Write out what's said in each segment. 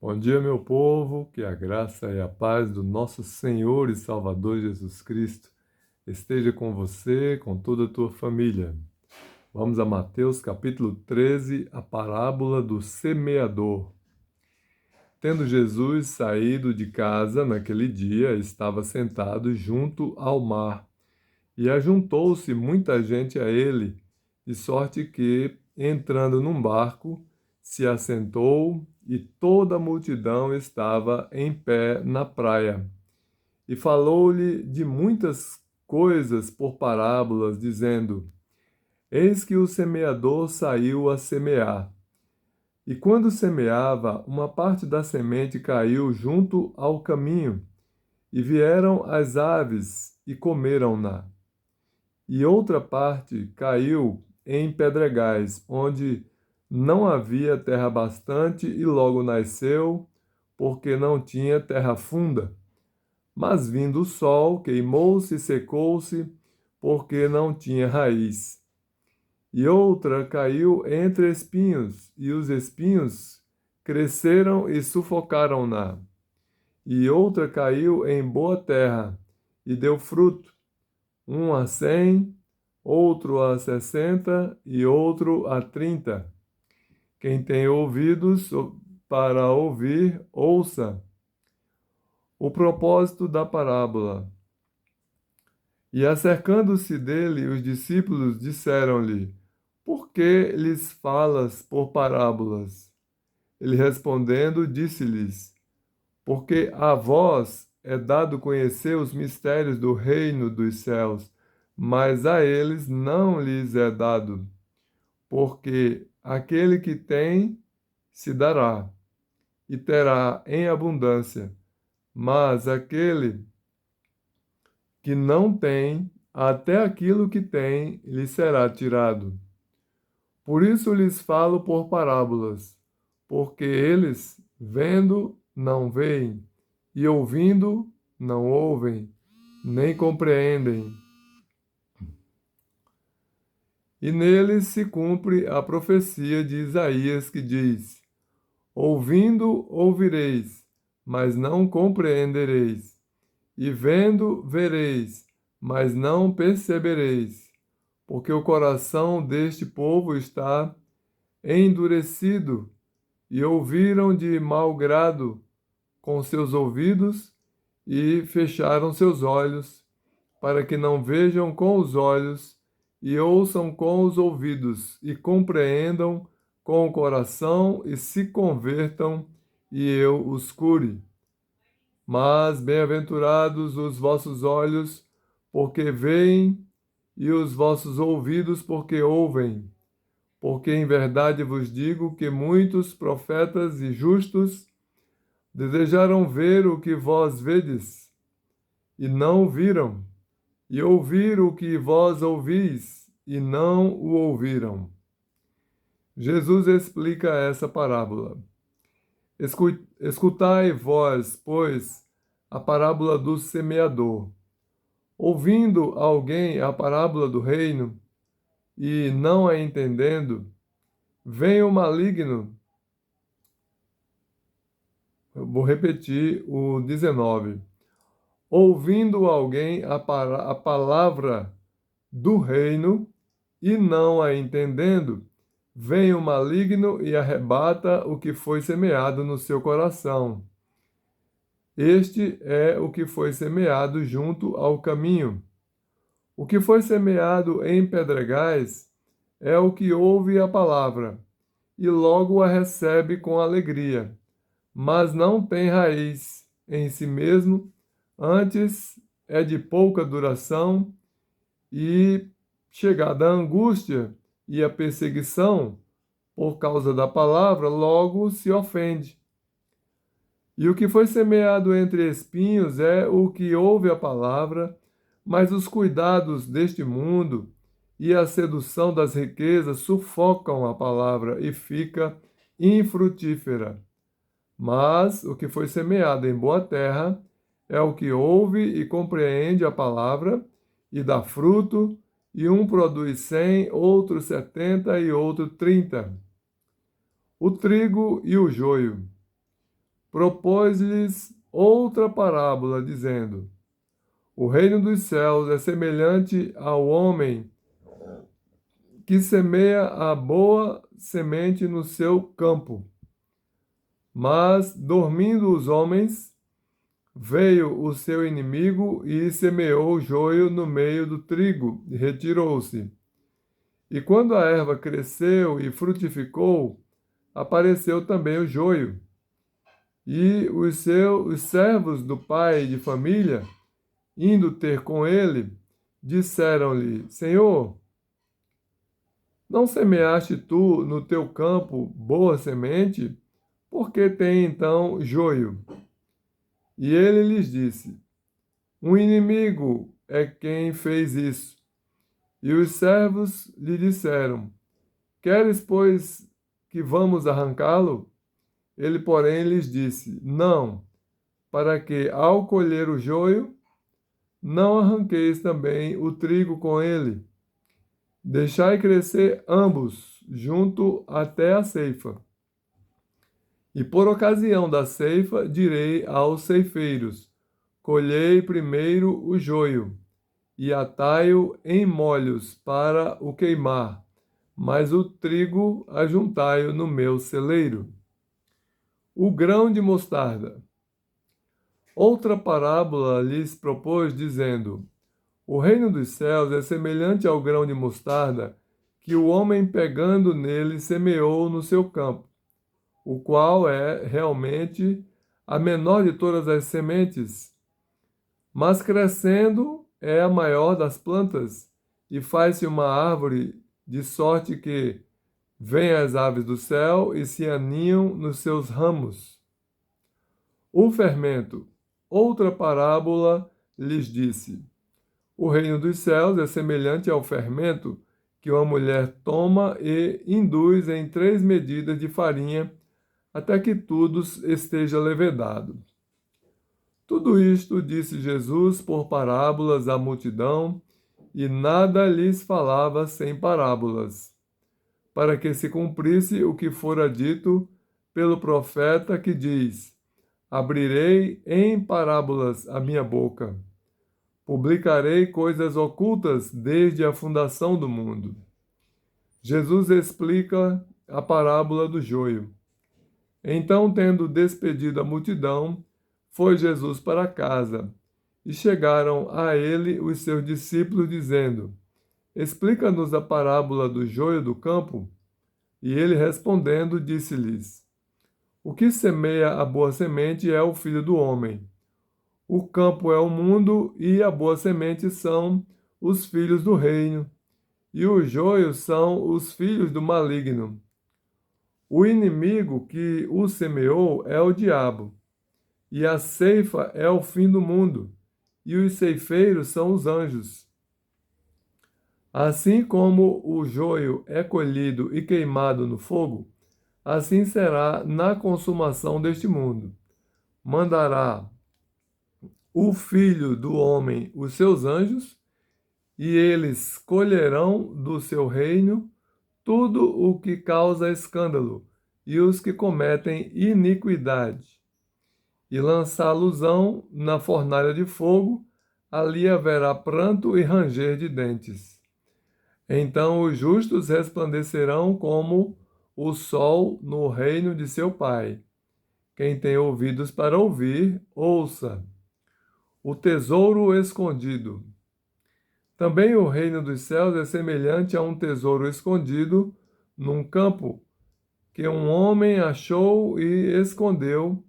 Bom dia, meu povo, que a graça e a paz do nosso Senhor e Salvador Jesus Cristo esteja com você, com toda a tua família. Vamos a Mateus capítulo 13, a parábola do semeador. Tendo Jesus saído de casa naquele dia, estava sentado junto ao mar, e ajuntou-se muita gente a ele, de sorte que, entrando num barco, se assentou e toda a multidão estava em pé na praia. E falou-lhe de muitas coisas por parábolas, dizendo: Eis que o semeador saiu a semear. E quando semeava, uma parte da semente caiu junto ao caminho, e vieram as aves e comeram-na. E outra parte caiu em pedregais, onde não havia terra bastante, e logo nasceu, porque não tinha terra funda. Mas vindo o sol, queimou-se e secou-se, porque não tinha raiz. E outra caiu entre espinhos, e os espinhos cresceram e sufocaram-na. E outra caiu em boa terra, e deu fruto, um a 100, outro a 60 e outro a 30. Quem tem ouvidos para ouvir, ouça. O propósito da parábola. E acercando-se dele, os discípulos disseram-lhe: Por que lhes falas por parábolas? Ele respondendo, disse-lhes: Porque a vós é dado conhecer os mistérios do reino dos céus, mas a eles não lhes é dado. Porque aquele que tem, se dará, e terá em abundância, mas aquele que não tem, até aquilo que tem lhe será tirado. Por isso lhes falo por parábolas, porque eles, vendo, não veem, e ouvindo, não ouvem, nem compreendem. E neles se cumpre a profecia de Isaías que diz: Ouvindo, ouvireis, mas não compreendereis, e vendo, vereis, mas não percebereis, porque o coração deste povo está endurecido, e ouviram de mau grado com seus ouvidos e fecharam seus olhos, para que não vejam com os olhos e ouçam com os ouvidos e compreendam com o coração e se convertam e eu os cure. Mas bem-aventurados os vossos olhos, porque veem, e os vossos ouvidos, porque ouvem. Porque em verdade vos digo que muitos profetas e justos desejaram ver o que vós vedes, e não o viram, e ouvir o que vós ouvis, e não o ouviram. Jesus explica essa parábola. Escutai vós, pois, a parábola do semeador. Ouvindo alguém a parábola do reino, e não a entendendo, vem o maligno. Eu vou repetir o 19. Ouvindo alguém a palavra do reino e não a entendendo, vem o maligno e arrebata o que foi semeado no seu coração. Este é o que foi semeado junto ao caminho. O que foi semeado em pedregais é o que ouve a palavra e logo a recebe com alegria, mas não tem raiz em si mesmo, antes é de pouca duração e, chegada a angústia e a perseguição por causa da palavra, logo se ofende. E o que foi semeado entre espinhos é o que ouve a palavra, mas os cuidados deste mundo e a sedução das riquezas sufocam a palavra e fica infrutífera. Mas o que foi semeado em boa terra é o que ouve e compreende a palavra e dá fruto, e um produz 100, outro 70 e outro 30. O trigo e o joio. propôs-lhes outra parábola, dizendo: O reino dos céus é semelhante ao homem que semeia a boa semente no seu campo. Mas, dormindo os homens, veio o seu inimigo e semeou o joio no meio do trigo e retirou-se. E quando a erva cresceu e frutificou, apareceu também o joio. E os servos do pai de família, indo ter com ele, disseram-lhe: Senhor, não semeaste tu no teu campo boa semente? Por que tem então joio? E ele lhes disse: Um inimigo é quem fez isso. E os servos lhe disseram: Queres, pois, que vamos arrancá-lo? Ele, porém, lhes disse: Não, para que, ao colher o joio, não arranqueis também o trigo com ele. Deixai crescer ambos, junto até a ceifa. E por ocasião da ceifa, direi aos ceifeiros: Colhei primeiro o joio, e atai-o em molhos para o queimar, mas o trigo ajuntai-o no meu celeiro. O grão de mostarda. Outra parábola lhes propôs, dizendo: O reino dos céus é semelhante ao grão de mostarda que o homem, pegando nele, semeou no seu campo, o qual é realmente a menor de todas as sementes, mas crescendo é a maior das plantas e faz-se uma árvore, de sorte que vêm as aves do céu e se aninham nos seus ramos. O fermento. Outra parábola lhes disse: O reino dos céus é semelhante ao fermento que uma mulher toma e induz em 3 medidas de farinha, até que tudo esteja levedado. Tudo isto disse Jesus por parábolas à multidão, e nada lhes falava sem parábolas, para que se cumprisse o que fora dito pelo profeta que diz: Abrirei em parábolas a minha boca. Publicarei coisas ocultas desde a fundação do mundo. Jesus explica a parábola do joio. Então, tendo despedido a multidão, foi Jesus para casa. E chegaram a ele os seus discípulos, dizendo: Explica-nos a parábola do joio do campo. E ele respondendo, disse-lhes: O que semeia a boa semente é o Filho do homem. O campo é o mundo, e a boa semente são os filhos do reino, e os joios são os filhos do maligno. O inimigo que o semeou é o diabo, e a ceifa é o fim do mundo, e os ceifeiros são os anjos. Assim como o joio é colhido e queimado no fogo, assim será na consumação deste mundo. Mandará o Filho do homem os seus anjos, e eles colherão do seu reino tudo o que causa escândalo e os que cometem iniquidade, e lançá-los-ão na fornalha de fogo, ali haverá pranto e ranger de dentes. Então os justos resplandecerão como o sol no reino de seu Pai. Quem tem ouvidos para ouvir, ouça. O tesouro escondido. Também o reino dos céus é semelhante a um tesouro escondido num campo, que um homem achou e escondeu,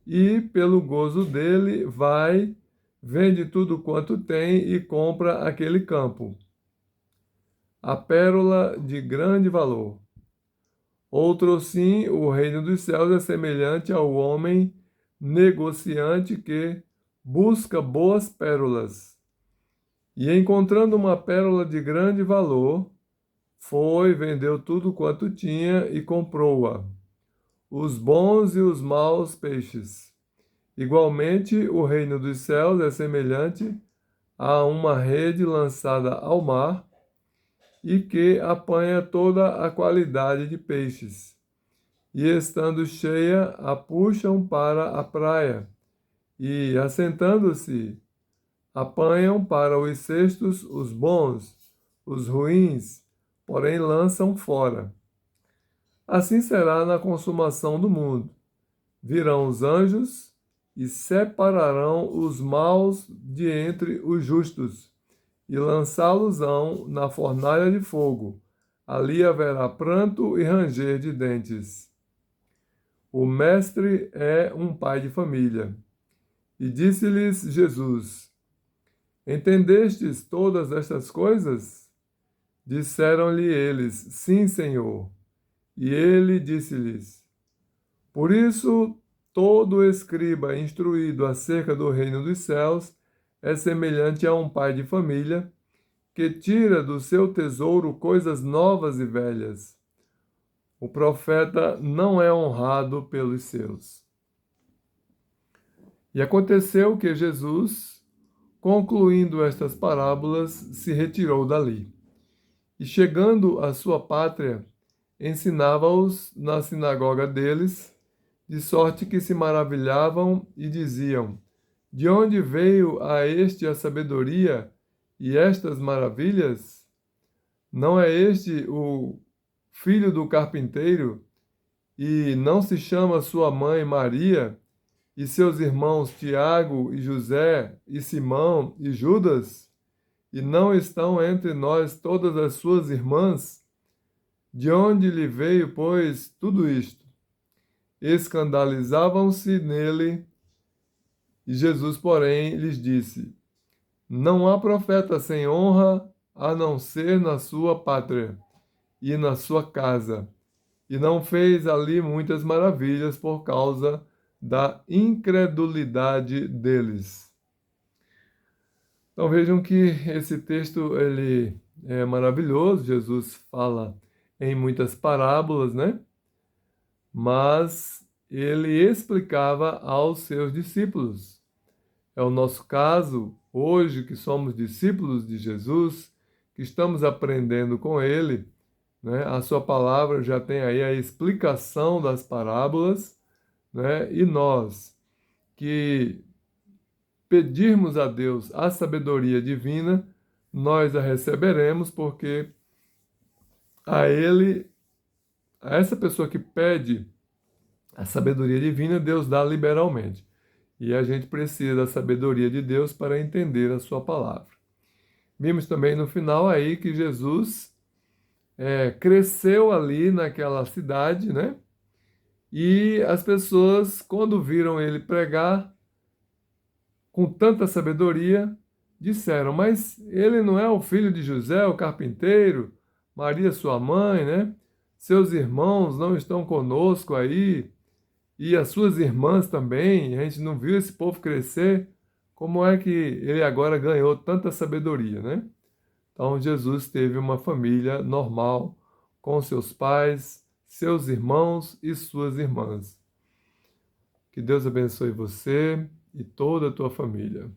e pelo gozo dele vai, vende tudo quanto tem e compra aquele campo. A pérola de grande valor. Outro sim, o reino dos céus é semelhante ao homem negociante que busca boas pérolas. E encontrando uma pérola de grande valor, foi, vendeu tudo quanto tinha e comprou-a, os bons e os maus peixes. Igualmente, o reino dos céus é semelhante a uma rede lançada ao mar e que apanha toda a qualidade de peixes. e, estando cheia, a puxam para a praia, e, assentando-se, apanham para os cestos os bons, os ruins, porém lançam fora. Assim será na consumação do mundo. Virão os anjos e separarão os maus de entre os justos, e lançá-los-ão na fornalha de fogo. Ali haverá pranto e ranger de dentes. O mestre é um pai de família. E disse-lhes Jesus: Entendestes todas estas coisas? Disseram-lhe eles: Sim, Senhor. E ele disse-lhes: Por isso, todo escriba instruído acerca do reino dos céus é semelhante a um pai de família que tira do seu tesouro coisas novas e velhas. O profeta não é honrado pelos seus. E aconteceu que Jesus, concluindo estas parábolas, se retirou dali. E chegando à sua pátria, ensinava-os na sinagoga deles, de sorte que se maravilhavam e diziam: De onde veio a este a sabedoria e estas maravilhas? Não é este o filho do carpinteiro? E não se chama sua mãe Maria, e seus irmãos Tiago e José e Simão e Judas? E não estão entre nós todas as suas irmãs? De onde lhe veio, pois, tudo isto? Escandalizavam-se nele, e Jesus, porém, lhes disse: Não há profeta sem honra, a não ser na sua pátria e na sua casa. E não fez ali muitas maravilhas por causa da incredulidade deles. Então vejam que esse texto ele é maravilhoso. Jesus fala em muitas parábolas, né? Mas ele explicava aos seus discípulos. É o nosso caso hoje que somos discípulos de Jesus, que estamos aprendendo com ele, né? A sua palavra já tem aí a explicação das parábolas, né? E nós que pedirmos a Deus a sabedoria divina, nós a receberemos, porque a ele, a essa pessoa que pede a sabedoria divina, Deus dá liberalmente. E a gente precisa da sabedoria de Deus para entender a sua palavra. Vimos também no final aí que Jesus cresceu ali naquela cidade, né? E as pessoas, quando viram ele pregar com tanta sabedoria, disseram: Mas ele não é o filho de José, o carpinteiro, Maria, sua mãe, né? Seus irmãos não estão conosco aí, e as suas irmãs também. A gente não viu esse povo crescer. Como é que ele agora ganhou tanta sabedoria, né? Então, Jesus teve uma família normal, com seus pais, seus irmãos e suas irmãs. Que Deus abençoe você e toda a tua família.